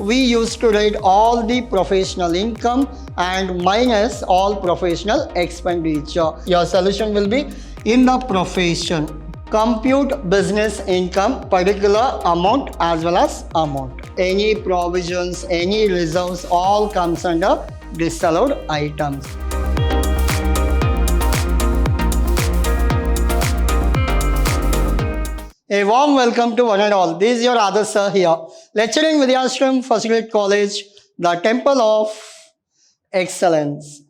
we used to write all the professional income and minus all professional expenditure. Your solution will be in the profession. Compute business income, particular amount as well as amount. Any provisions, any reserves, all comes under disallowed items. A warm welcome to one and all. This is your ALsir here, lecturing Vidhyaashram First Grade College, the Temple of Excellence.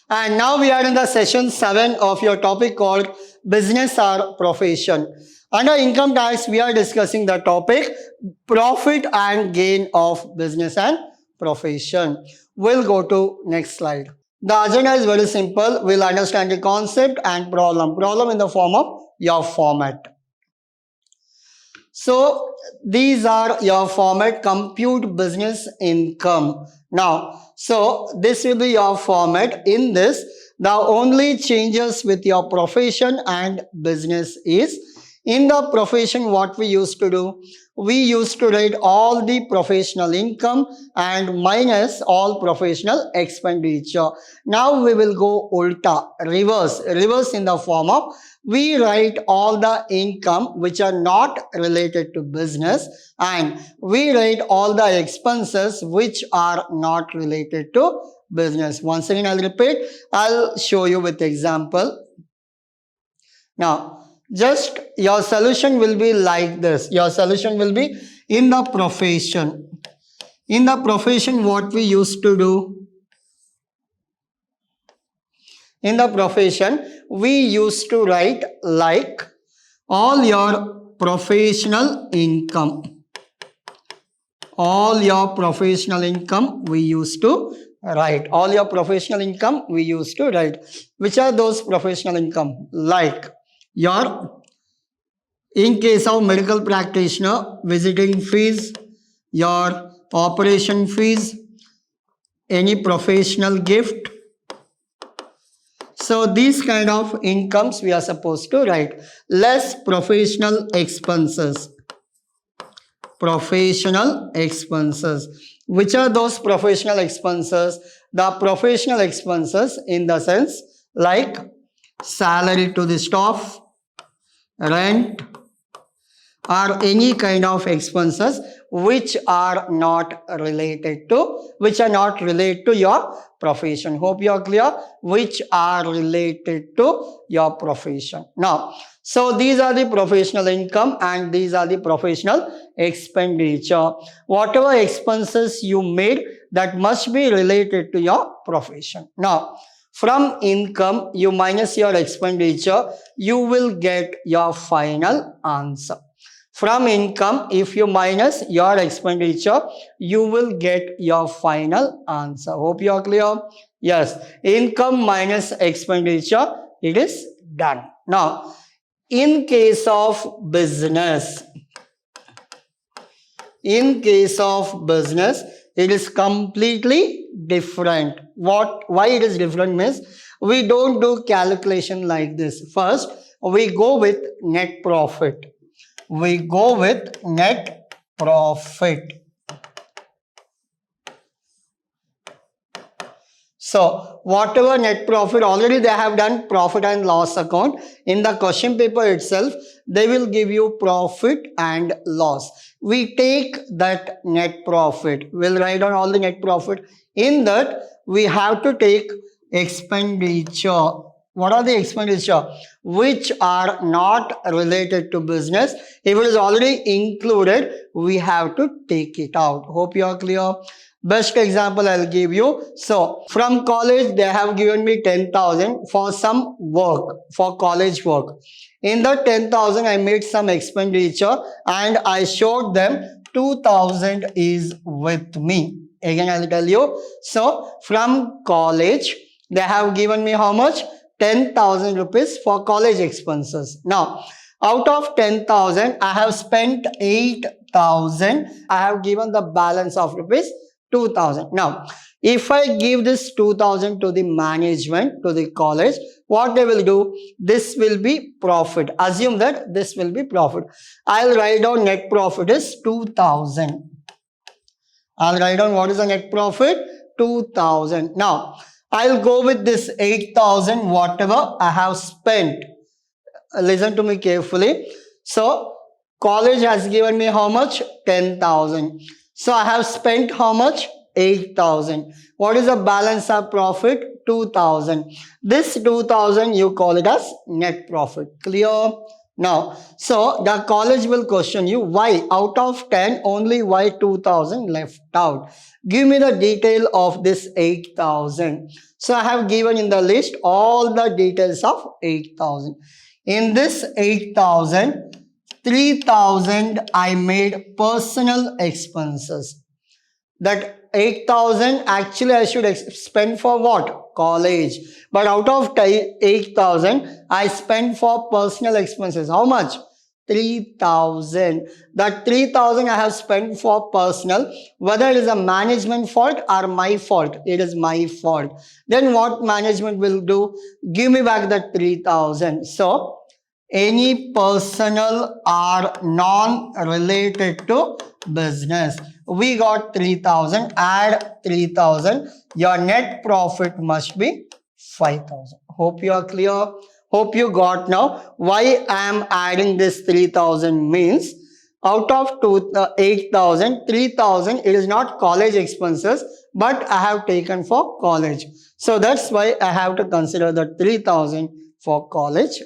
And now we are in the session 7 of your topic called Business or Profession. Under income tax, we are discussing the topic profit and gain of business and profession. We'll go to next slide. The agenda is very simple. We'll understand the concept and problem. Problem in the form of your format. So these are your format, compute business income. Now, so this will be your format. In this, the only changes with your profession and business is, in the profession, what we used to do, we used to write all the professional income and minus all professional expenditure. Now we will go ulta, reverse in the form of, we write all the income which are not related to business and we write all the expenses which are not related to business. Once again, I'll repeat. I'll show you with example. Now, just your solution will be like this. Your solution will be in the profession. In the profession, what we used to do, in the profession, we used to write like all your professional income. All your professional income we used to write. All your professional income we used to write. Which are those professional income? Like your, in case of medical practitioner, visiting fees, your operation fees, any professional gift. So these kind of incomes we are supposed to write. Less professional expenses. Professional expenses. Which are those professional expenses? The professional expenses in the sense like salary to the staff, rent, or any kind of expenses which are not related to your profession. Hope you are clear. Which are related to your profession. Now, so these are the professional income and these are the professional expenditure. Whatever expenses you made, that must be related to your profession. Now, from income, you minus your expenditure, you will get your final answer. From income, if you minus your expenditure, you will get your final answer. Hope you are clear. Yes, income minus expenditure, it is done. Now, in case of business, it is completely different. Why it is different means, we don't do calculation like this. First, we go with net profit. We go with net profit. So, whatever net profit, already they have done profit and loss account. In the question paper itself, they will give you profit and loss. We take that net profit. We'll write down all the net profit. In that, we have to take expenditure. What are the expenditure? Which are not related to business. If it is already included, we have to take it out. Hope you are clear. Best example I'll give you. So, from college, they have given me 10,000 for some work, for college work. In the 10,000, I made some expenditure and I showed them 2,000 is with me. Again, I'll tell you. So, from college, they have given me how much? 10,000 rupees for college expenses. Now, out of 10,000, I have spent 8,000. I have given the balance of rupees 2,000. Now, if I give this 2,000 to the management, to the college, what they will do? This will be profit. Assume that this will be profit. I'll write down net profit is 2,000. I'll write down what is the net profit, 2000. Now, I'll go with this 8000, whatever I have spent. Listen to me carefully. So, college has given me how much? 10,000. So, I have spent how much? 8,000. What is the balance of profit? 2,000. This 2,000 you call it as net profit. Clear? Now, so the college will question you why out of 10 only why 2,000 left out. Give me the detail of this 8,000. So I have given in the list all the details of 8,000. In this 8,000, 3,000 I made personal expenses. That 8,000 actually I should spend for what? College. But out of 8,000 I spent for personal expenses. How much? 3,000. That 3,000 I have spent for personal. Whether it is a management fault or my fault, it is my fault. Then what management will do? Give me back that 3,000. So any personal or non-related to business. We got 3,000, add 3,000. Your net profit must be 5,000. Hope you are clear. Hope you got now why I am adding this 3,000 means out of 8,000, 3,000 it is not college expenses but I have taken for college. So that's why I have to consider the 3,000 for college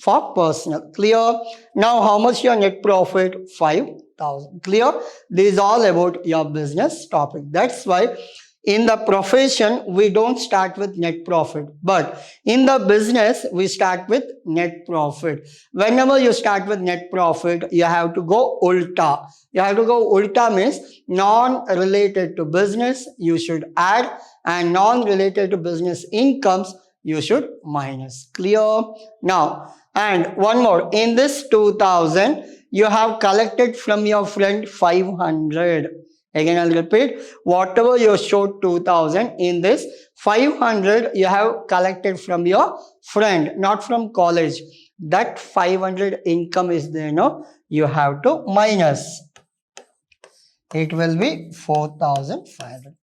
for personal. Clear? Now how much your net profit? 5,000. Clear? This is all about your business topic. That's why in the profession we don't start with net profit, but in the business we start with net profit. Whenever you start with net profit, you have to go ulta. You have to go ulta means non-related to business you should add and non-related to business incomes you should minus. Clear? Now, and one more. In this 2,000, you have collected from your friend 500. Again, I'll repeat. Whatever you showed 2,000, in this 500, you have collected from your friend, not from college. That 500 income is there, no? You have to minus. It will be 4,500.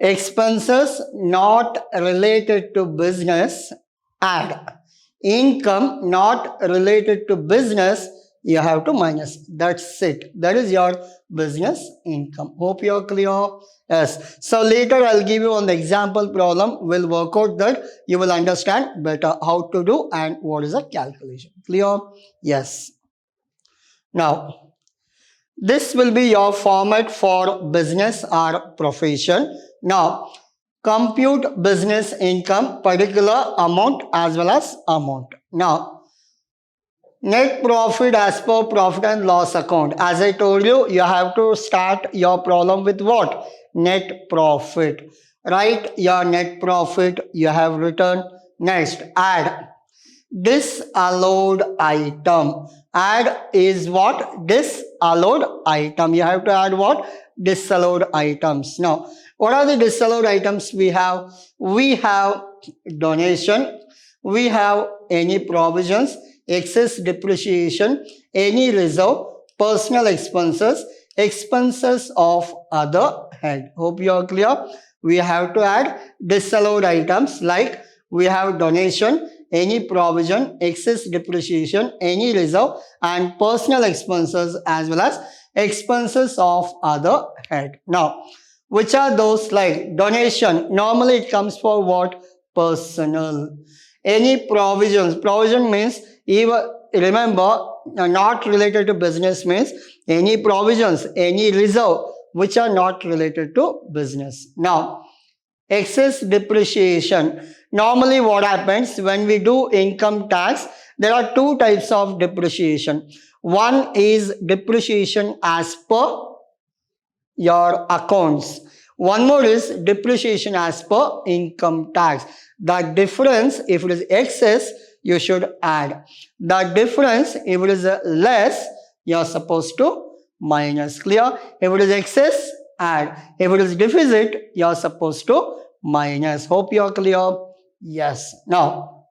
Expenses not related to business, add. Income not related to business, you have to minus. That's it. That is your business income. Hope you are clear. Yes. So later I'll give you an example problem. We'll work out that. You will understand better how to do and what is the calculation. Clear? Yes. Now, this will be your format for business or profession. Now, compute business income, particular amount as well as amount. Now, net profit as per profit and loss account. As I told you, you have to start your problem with what? Net profit. Write your net profit you have written. Next, add. Disallowed item. Add is what? Disallowed item. You have to add what? Disallowed items. Now, what are the disallowed items we have? We have donation. We have any provisions, excess depreciation, any reserve, personal expenses, expenses of other head. Hope you are clear. We have to add disallowed items like we have donation, any provision, excess depreciation, any reserve and personal expenses as well as expenses of other head. Now, which are those? Like donation, normally it comes for what? Personal. Any provisions, provision means even, remember, not related to business means any provisions, any reserve which are not related to business. Now, excess depreciation. Normally what happens when we do income tax, there are two types of depreciation. One is depreciation as per your accounts. One more is depreciation as per income tax. The difference, if it is excess, you should add. The difference, if it is less, you are supposed to minus. Clear? If it is excess, add. If it is deficit, you are supposed to minus. Hope you are clear. Yes. Now,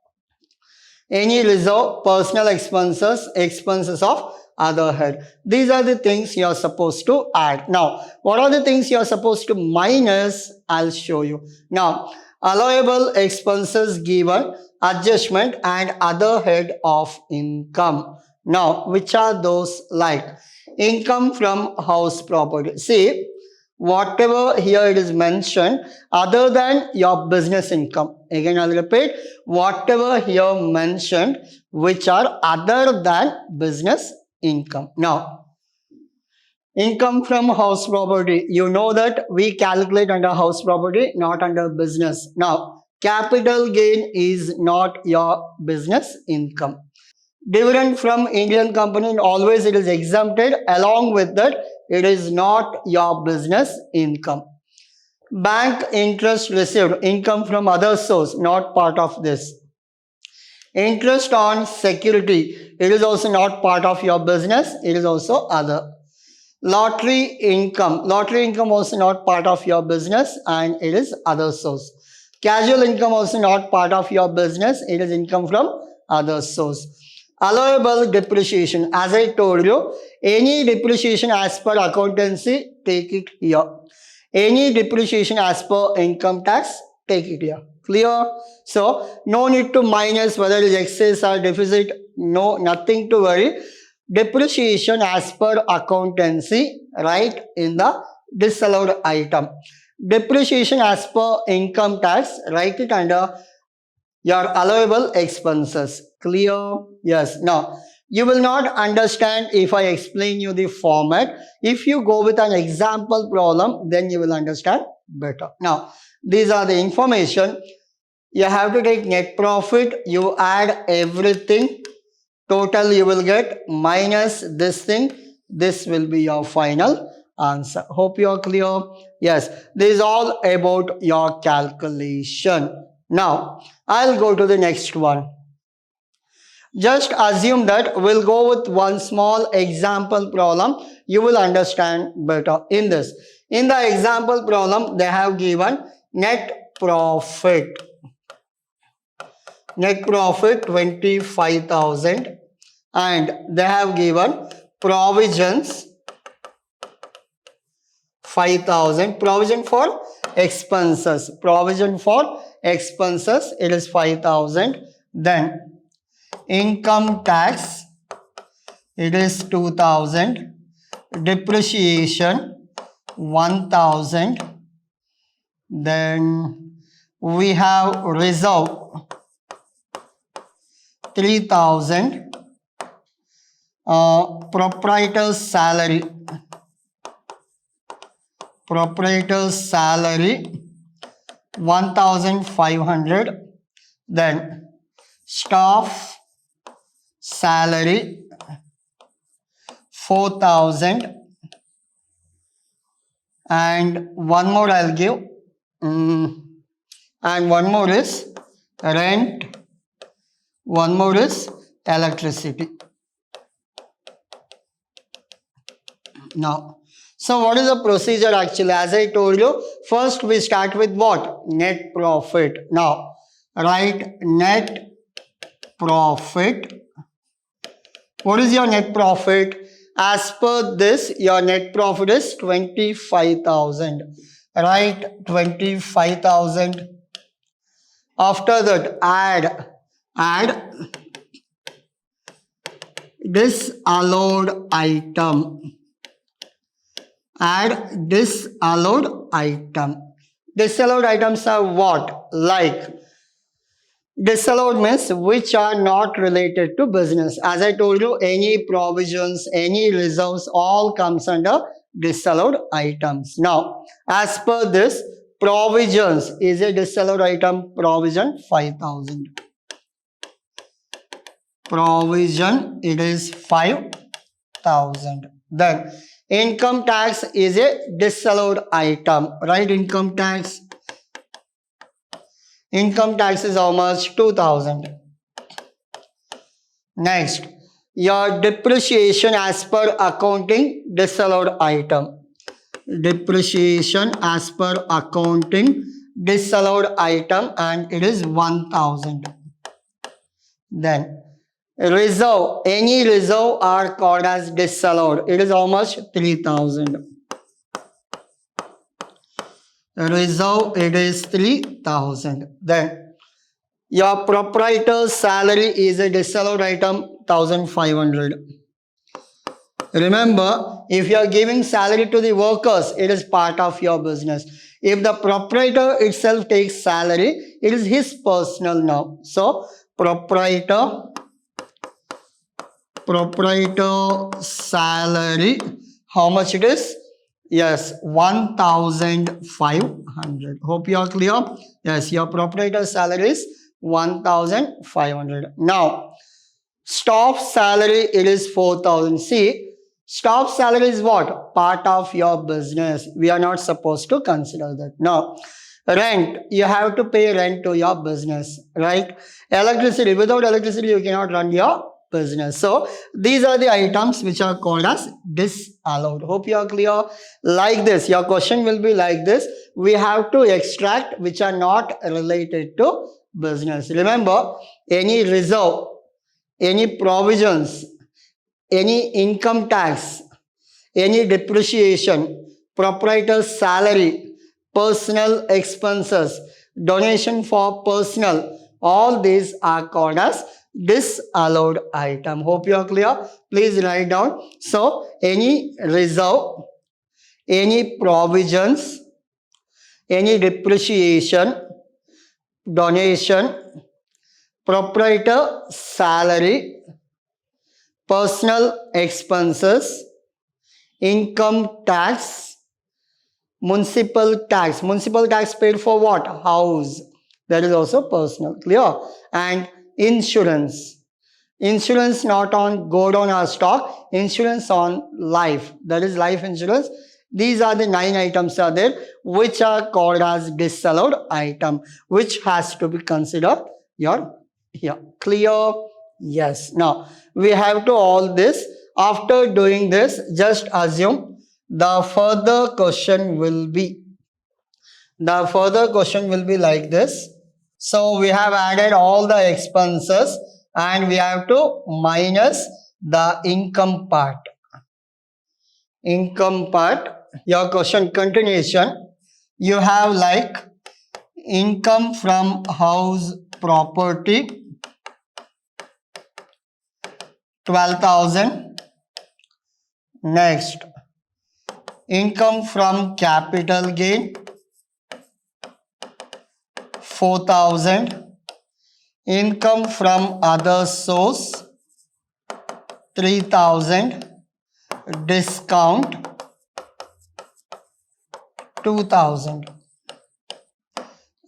any reserve, personal expenses, expenses of other head. These are the things you are supposed to add. Now, what are the things you are supposed to minus? I'll show you. Now, allowable expenses given, adjustment and other head of income. Now, which are those like? Income from house property. See, whatever here it is mentioned other than your business income. Again, I'll repeat, whatever here mentioned which are other than business income. Now, income from house property, you know that we calculate under house property, not under business. Now, capital gain is not your business income. Dividend from Indian company, always it is exempted. Along with that, it is not your business income. Bank interest received, income from other source, not part of this. Interest on security, it is also not part of your business, it is also other. Lottery income also not part of your business and it is other source. Casual income also not part of your business, it is income from other source. Allowable depreciation, as I told you, any depreciation as per accountancy, take it here. Any depreciation as per income tax, take it here. Clear? So, no need to minus whether it is excess or deficit. No, nothing to worry. Depreciation as per accountancy, right in the disallowed item. Depreciation as per income tax, write it under your allowable expenses. Clear? Yes. Now, you will not understand if I explain you the format. If you go with an example problem, then you will understand better. Now, these are the information. You have to take net profit. You add everything. Total you will get minus this thing. This will be your final answer. Hope you are clear. Yes, this is all about your calculation. Now, I'll go to the next one. Just assume that we'll go with one small example problem. You will understand better in this. In the example problem, they have given net profit. Net profit 25,000 and they have given provisions 5,000. Provision for expenses. Provision for expenses, it is 5,000. Then income tax, it is 2,000. Depreciation 1,000. Then we have reserve 3,000. Proprietor's salary 1,500. Then staff salary 4,000. And one more I'll give. And one more is rent. One more is electricity. Now, so what is the procedure actually? As I told you, first we start with what? Net profit. Now, write net profit. What is your net profit? As per this, your net profit is 25,000. Write 25,000. After that, add disallowed item. Add disallowed item. Disallowed items are what? Like, disallowed means which are not related to business. As I told you, any provisions, any reserves, all comes under disallowed items. Now, as per this, provisions is a disallowed item. Provision 5,000. Provision, it is 5,000. Then income tax is a disallowed item, right? Income tax. Income tax is how much? 2,000. Next, your depreciation as per accounting, disallowed item. Depreciation as per accounting, disallowed item, and it is 1,000. Then Reserve, any reserve are called as disallowed. It is how much? 3,000. Reserve, it is 3,000. Then your proprietor's salary is a disallowed item, 1,500. Remember, if you are giving salary to the workers, it is part of your business. If the proprietor itself takes salary, it is his personal now. So, proprietor salary, how much it is? Yes, 1,500. Hope you are clear. Yes, your proprietor salary is 1,500. Now, staff salary, it is 4,000. See, staff salary is what? Part of your business. We are not supposed to consider that. Now, rent, you have to pay rent to your business, right? Electricity, without electricity, you cannot run your business. So, these are the items which are called as disallowed. Hope you are clear. Like this, your question will be like this. We have to extract which are not related to business. Remember, any reserve, any provisions, any income tax, any depreciation, proprietor's salary, personal expenses, donation for personal, all these are called as disallowed item. Hope you are clear. Please write down. So, any reserve, any provisions, any depreciation, donation, proprietor salary, personal expenses, income tax, municipal tax. Municipal tax paid for what? House. That is also personal. Clear? And insurance. Insurance not on gold on our stock. Insurance on life. That is life insurance. These are the 9 items are there which are called as disallowed item, which has to be considered your here. Clear? Yes. Now, we have to all this. After doing this, just assume the further question will be like this. So, we have added all the expenses and we have to minus the income part. Income part, your question continuation, you have like income from house property, 12,000. Next, income from capital gain, 4,000. Income from other source, 3,000. Discount, 2,000.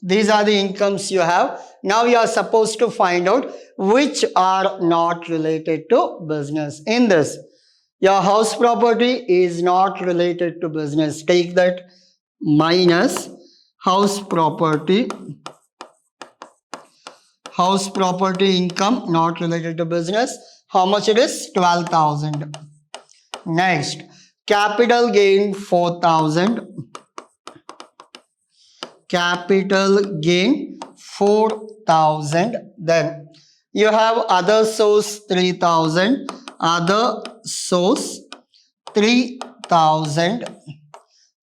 These are the incomes you have. Now you are supposed to find out which are not related to business. In this, your house property is not related to business. Take that minus house property income not related to business. How much it is? 12,000. Next, capital gain 4,000. Capital gain 4,000. Then you have other source 3,000. Other source 3,000.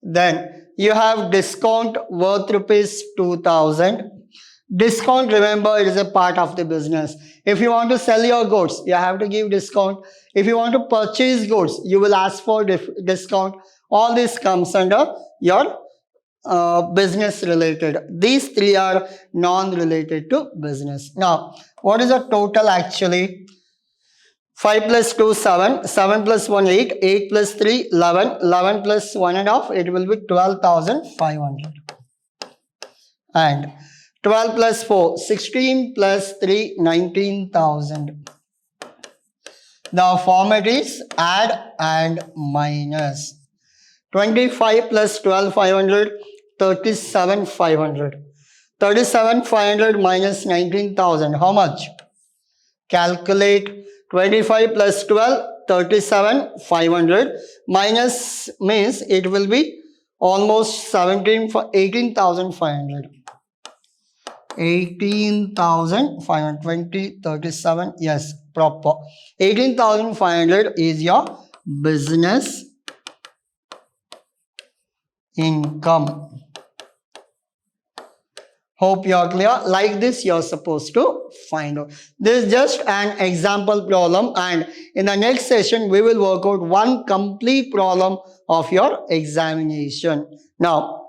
Then you have discount worth rupees 2,000. Discount, remember, it is a part of the business. If you want to sell your goods, you have to give discount. If you want to purchase goods, you will ask for discount. All this comes under your business related. These 3 are non-related to business. Now, what is the total actually? 5 plus 2, 7. 7 plus 1, 8. 8 plus 3, 11. 11 plus 1.5, it will be 12,500. And 12 plus 4, 16 plus 3, 19,000. The format is add and minus. 25 plus 12,500, 37,500. 37,500 minus 19,000. How much? Calculate 25 plus 12, 37,500 minus means it will be almost 18,500. 18,520, 37, yes, proper. 18,500 is your business income. Hope you are clear. Like this, you're supposed to find out. This is just an example problem, and in the next session, we will work out one complete problem of your examination. Now,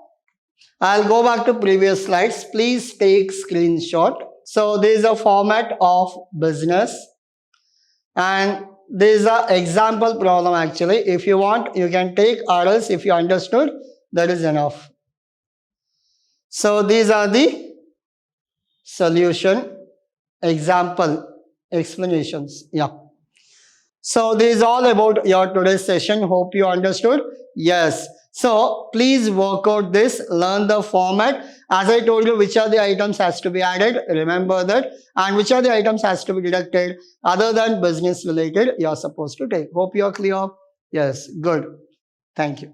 I'll go back to previous slides. Please take screenshot. So this is a format of business, and this is an example problem actually. If you want, you can take, or else if you understood, that is enough. So these are the solution, example, explanations. Yeah. So this is all about your today's session. Hope you understood. Yes. So please work out this, learn the format. As I told you, which are the items has to be added, remember that, and which are the items has to be deducted other than business related, you are supposed to take. Hope you are clear. Yes, good. Thank you.